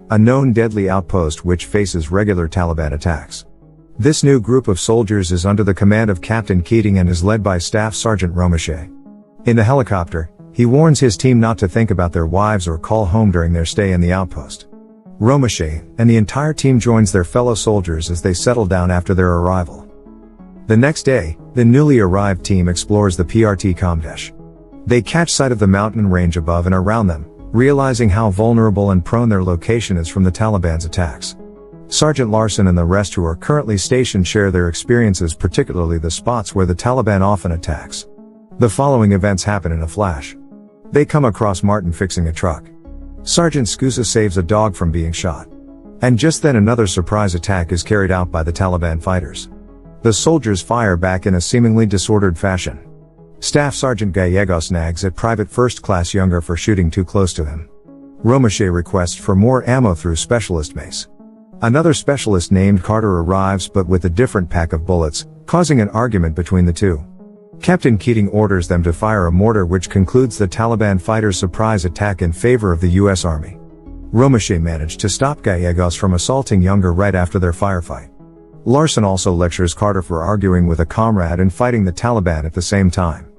a known deadly outpost which faces regular Taliban attacks. This new group of soldiers is under the command of Captain Keating and is led by Staff Sergeant Romache. In the helicopter, he warns his team not to think about their wives or call home during their stay in the outpost. Romache and the entire team joins their fellow soldiers as they settle down after their arrival. The next day, the newly arrived team explores the PRT Kamdesh. They catch sight of the mountain range above and around them, realizing how vulnerable and prone their location is from the Taliban's attacks. Sergeant Larson and the rest who are currently stationed share their experiences, particularly the spots where the Taliban often attacks. The following events happen in a flash. They come across Martin fixing a truck. Sergeant Skusa saves a dog from being shot. And just then another surprise attack is carried out by the Taliban fighters. The soldiers fire back in a seemingly disordered fashion. Staff Sergeant Gallegos nags at Private First Class Younger for shooting too close to him. Romache requests for more ammo through Specialist Mace. Another specialist named Carter arrives but with a different pack of bullets, causing an argument between the two. Captain Keating orders them to fire a mortar which concludes the Taliban fighters' surprise attack in favor of the U.S. Army. Romache managed to stop Gallegos from assaulting Younger right after their firefight. Larson also lectures Carter for arguing with a comrade and fighting the Taliban at the same time.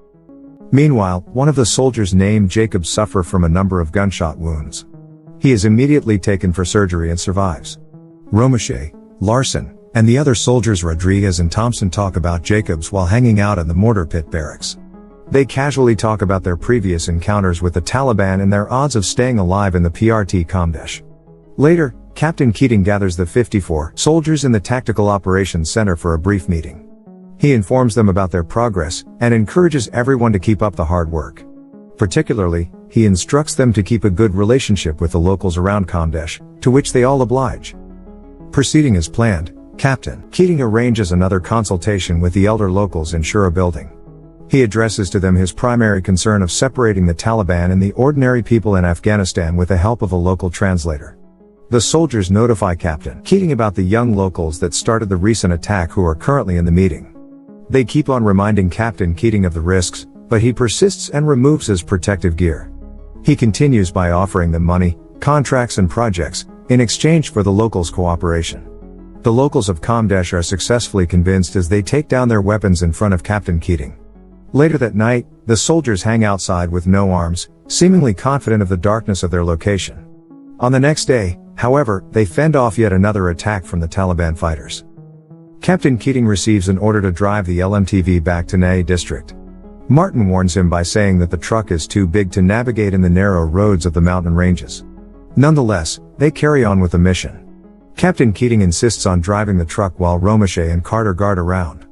Meanwhile, one of the soldiers named Jacob suffers from a number of gunshot wounds. He is immediately taken for surgery and survives. Romache, Larson, and the other soldiers Rodriguez and Thompson talk about Jacobs while hanging out in the mortar pit barracks. They casually talk about their previous encounters with the Taliban and their odds of staying alive in the PRT Kamdesh. Later, Captain Keating gathers the 54 soldiers in the Tactical Operations Center for a brief meeting. He informs them about their progress and encourages everyone to keep up the hard work. Particularly, he instructs them to keep a good relationship with the locals around Kamdesh, to which they all oblige. Proceeding as planned, Captain Keating arranges another consultation with the elder locals in Shura building. He addresses to them his primary concern of separating the Taliban and the ordinary people in Afghanistan with the help of a local translator. The soldiers notify Captain Keating about the young locals that started the recent attack who are currently in the meeting. They keep on reminding Captain Keating of the risks, but he persists and removes his protective gear. He continues by offering them money, contracts and projects, in exchange for the locals' cooperation. The locals of Kamdesh are successfully convinced as they take down their weapons in front of Captain Keating. Later that night, the soldiers hang outside with no arms, seemingly confident of the darkness of their location. On the next day, however, they fend off yet another attack from the Taliban fighters. Captain Keating receives an order to drive the LMTV back to Nai district. Martin warns him by saying that the truck is too big to navigate in the narrow roads of the mountain ranges. Nonetheless, they carry on with the mission. Captain Keating insists on driving the truck while Romache and Carter guard around.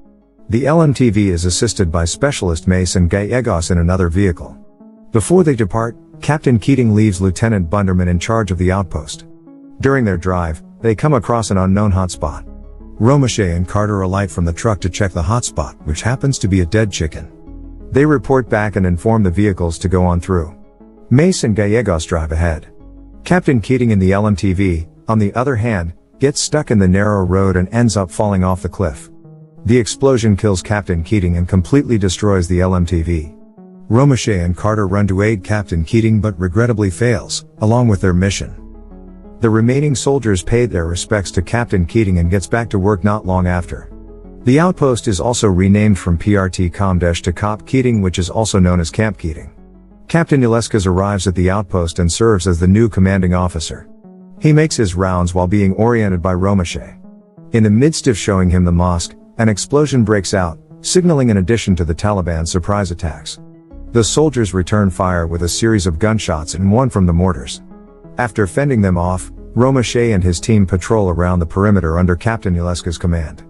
The LMTV is assisted by Specialist Mace and Gallegos in another vehicle. Before they depart, Captain Keating leaves Lieutenant Bunderman in charge of the outpost. During their drive, they come across an unknown hotspot. Romache and Carter alight from the truck to check the hotspot, which happens to be a dead chicken. They report back and inform the vehicles to go on through. Mace and Gallegos drive ahead. Captain Keating in the LMTV, on the other hand, gets stuck in the narrow road and ends up falling off the cliff. The explosion kills Captain Keating and completely destroys the LMTV. Romache and Carter run to aid Captain Keating but regrettably fails, along with their mission. The remaining soldiers paid their respects to Captain Keating and gets back to work not long after. The outpost is also renamed from PRT Kamdesh to Kop Keating, which is also known as Camp Keating. Captain Ilescas arrives at the outpost and serves as the new commanding officer. He makes his rounds while being oriented by Romache. In the midst of showing him the mosque, an explosion breaks out, signaling an addition to the Taliban's surprise attacks. The soldiers return fire with a series of gunshots and one from the mortars. After fending them off, Romache and his team patrol around the perimeter under Captain Ilescas' command.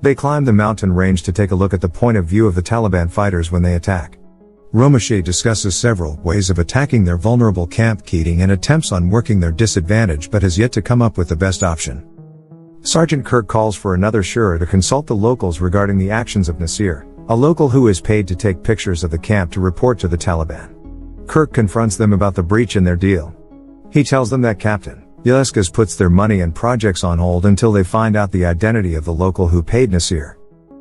They climb the mountain range to take a look at the point of view of the Taliban fighters when they attack. Romache discusses several ways of attacking their vulnerable Camp Keating and attempts on working their disadvantage but has yet to come up with the best option. Sergeant Kirk calls for another Shura to consult the locals regarding the actions of Nasir, a local who is paid to take pictures of the camp to report to the Taliban. Kirk confronts them about the breach in their deal. He tells them that Captain Ilescas puts their money and projects on hold until they find out the identity of the local who paid Nasir.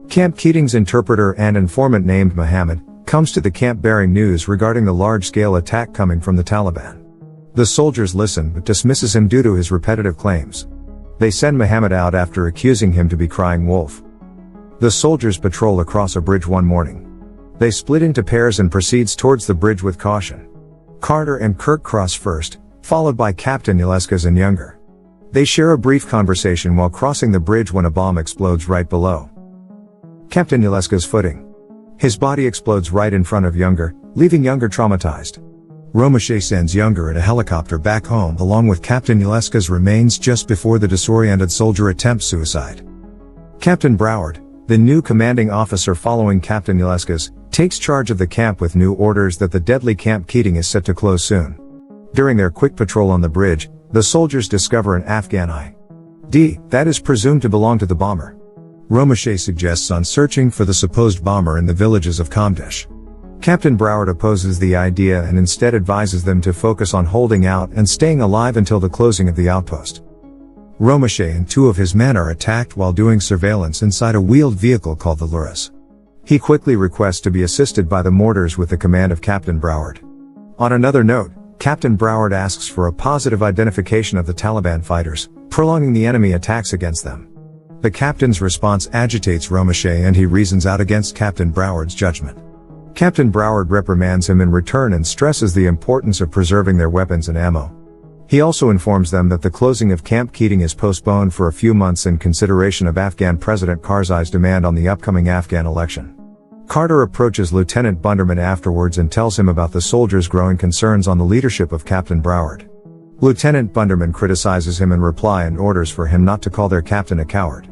Camp Keating's interpreter and informant named Mohammed comes to the camp bearing news regarding the large-scale attack coming from the Taliban. The soldiers listen but dismisses him due to his repetitive claims. They send Muhammad out after accusing him to be crying wolf. The soldiers patrol across a bridge one morning. They split into pairs and proceeds towards the bridge with caution. Carter and Kirk cross first, followed by Captain Ilescas and Younger. They share a brief conversation while crossing the bridge when a bomb explodes right below Captain Ilescas' footing. His body explodes right in front of Younger, leaving Younger traumatized. Romache sends Younger in a helicopter back home along with Captain Ilescas' remains just before the disoriented soldier attempts suicide. Captain Broward, the new commanding officer following Captain Ilescas, takes charge of the camp with new orders that the deadly Camp Keating is set to close soon. During their quick patrol on the bridge, the soldiers discover an Afghan ID that is presumed to belong to the bomber. Romache suggests on searching for the supposed bomber in the villages of Kamdesh. Captain Broward opposes the idea and instead advises them to focus on holding out and staying alive until the closing of the outpost. Romache and two of his men are attacked while doing surveillance inside a wheeled vehicle called the Luras. He quickly requests to be assisted by the mortars with the command of Captain Broward. On another note, Captain Broward asks for a positive identification of the Taliban fighters, prolonging the enemy attacks against them. The captain's response agitates Romache and he reasons out against Captain Broward's judgment. Captain Broward reprimands him in return and stresses the importance of preserving their weapons and ammo. He also informs them that the closing of Camp Keating is postponed for a few months in consideration of Afghan President Karzai's demand on the upcoming Afghan election. Carter approaches Lieutenant Bunderman afterwards and tells him about the soldiers' growing concerns on the leadership of Captain Broward. Lieutenant Bunderman criticizes him in reply and orders for him not to call their captain a coward.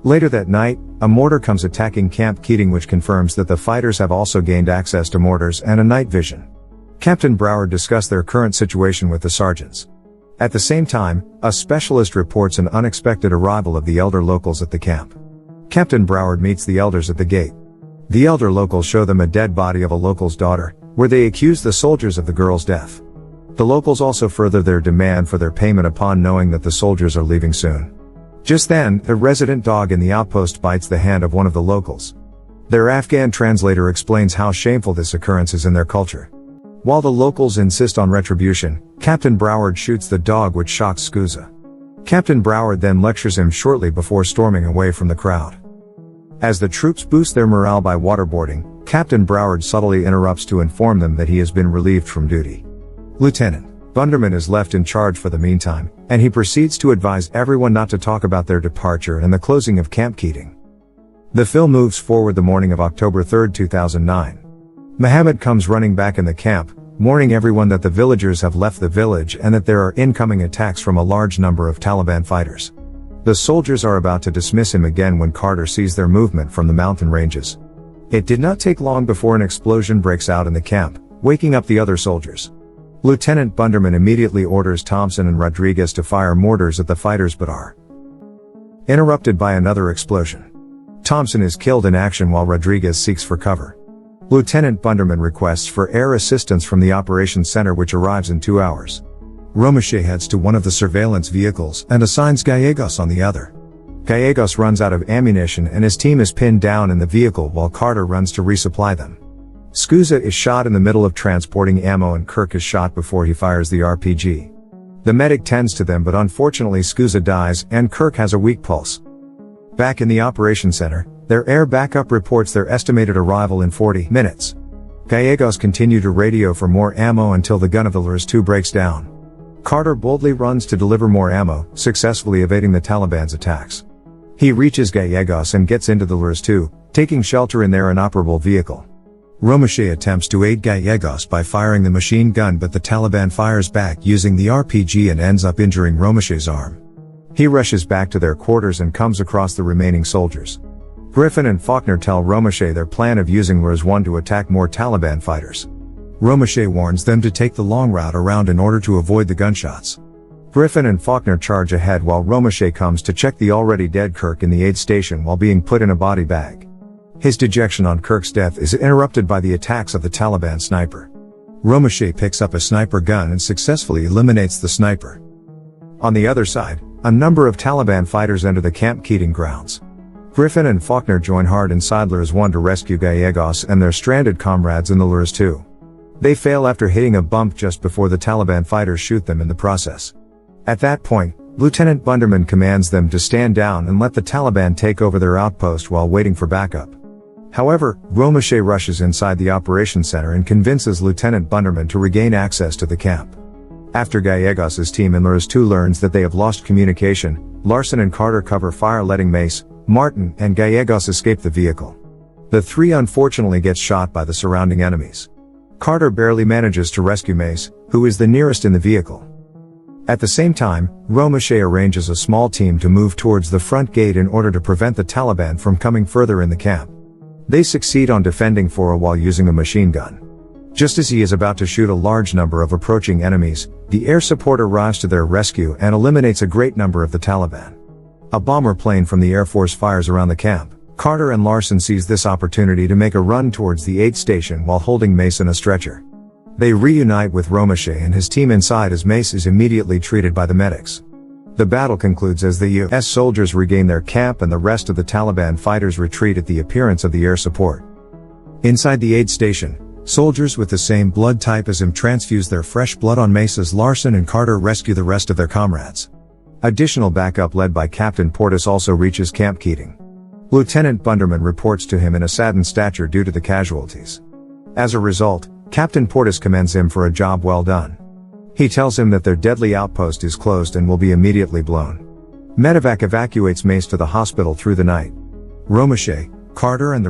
Later that night, a mortar comes attacking Camp Keating, which confirms that the fighters have also gained access to mortars and a night vision. Captain Broward discussed their current situation with the sergeants. At the same time, a specialist reports an unexpected arrival of the elder locals at the camp. Captain Broward meets the elders at the gate. The elder locals show them a dead body of a local's daughter, where they accuse the soldiers of the girl's death. The locals also further their demand for their payment upon knowing that the soldiers are leaving soon. Just then, the resident dog in the outpost bites the hand of one of the locals. Their Afghan translator explains how shameful this occurrence is in their culture. While the locals insist on retribution, Captain Broward shoots the dog, which shocks Skuza. Captain Broward then lectures him shortly before storming away from the crowd. As the troops boost their morale by waterboarding, Captain Broward subtly interrupts to inform them that he has been relieved from duty. Lieutenant Bunderman is left in charge for the meantime, and he proceeds to advise everyone not to talk about their departure and the closing of Camp Keating. The film moves forward the morning of October 3, 2009. Muhammad comes running back in the camp, warning everyone that the villagers have left the village and that there are incoming attacks from a large number of Taliban fighters. The soldiers are about to dismiss him again when Carter sees their movement from the mountain ranges. It did not take long before an explosion breaks out in the camp, waking up the other soldiers. Lieutenant Bunderman immediately orders Thompson and Rodriguez to fire mortars at the fighters but are interrupted by another explosion. Thompson is killed in action while Rodriguez seeks for cover. Lieutenant Bunderman requests for air assistance from the operations center, which arrives in 2 hours. Romache heads to one of the surveillance vehicles and assigns Gallegos on the other. Gallegos runs out of ammunition and his team is pinned down in the vehicle while Carter runs to resupply them. Skuza is shot in the middle of transporting ammo and Kirk is shot before he fires the RPG. The medic tends to them, but unfortunately Skuza dies and Kirk has a weak pulse. Back in the operations center, their air backup reports their estimated arrival in 40 minutes. Gallegos continue to radio for more ammo until the gun of the Luras 2 breaks down. Carter boldly runs to deliver more ammo, successfully evading the Taliban's attacks. He reaches Gallegos and gets into the Luras 2, taking shelter in their inoperable vehicle. Romache attempts to aid Gallegos by firing the machine gun, but the Taliban fires back using the RPG and ends up injuring Romache's arm. He rushes back to their quarters and comes across the remaining soldiers. Griffin and Faulkner tell Romache their plan of using Luras 1 to attack more Taliban fighters. Romache warns them to take the long route around in order to avoid the gunshots. Griffin and Faulkner charge ahead while Romache comes to check the already dead Kirk in the aid station while being put in a body bag. His dejection on Kirk's death is interrupted by the attacks of the Taliban sniper. Romache picks up a sniper gun and successfully eliminates the sniper. On the other side, a number of Taliban fighters enter the Camp Keating grounds. Griffin and Faulkner join hard inside Luras 1 to rescue Gallegos and their stranded comrades in the Luras 2. They fail after hitting a bump just before the Taliban fighters shoot them in the process. At that point, Lieutenant Bunderman commands them to stand down and let the Taliban take over their outpost while waiting for backup. However, Romeshay rushes inside the operations center and convinces Lieutenant Bunderman to regain access to the camp. After Gallegos' team in LRS 2 learns that they have lost communication, Larson and Carter cover fire, letting Mace, Martin, and Gallegos escape the vehicle. The three unfortunately get shot by the surrounding enemies. Carter barely manages to rescue Mace, who is the nearest in the vehicle. At the same time, Romeshay arranges a small team to move towards the front gate in order to prevent the Taliban from coming further in the camp. They succeed on defending Fora while using a machine gun. Just as he is about to shoot a large number of approaching enemies, the air support arrives to their rescue and eliminates a great number of the Taliban. A bomber plane from the Air Force fires around the camp. Carter and Larson seize this opportunity to make a run towards the aid station while holding Mace in a stretcher. They reunite with Romeshay and his team inside as Mace is immediately treated by the medics. The battle concludes as the U.S. soldiers regain their camp and the rest of the Taliban fighters retreat at the appearance of the air support. Inside the aid station, soldiers with the same blood type as him transfuse their fresh blood on Mace as Larson and Carter rescue the rest of their comrades. Additional backup led by Captain Portis also reaches Camp Keating. Lieutenant Bunderman reports to him in a saddened stature due to the casualties. As a result, Captain Portis commends him for a job well done. He tells him that their deadly outpost is closed and will be immediately blown. Medevac evacuates Mace to the hospital through the night. Romeshay, Carter and the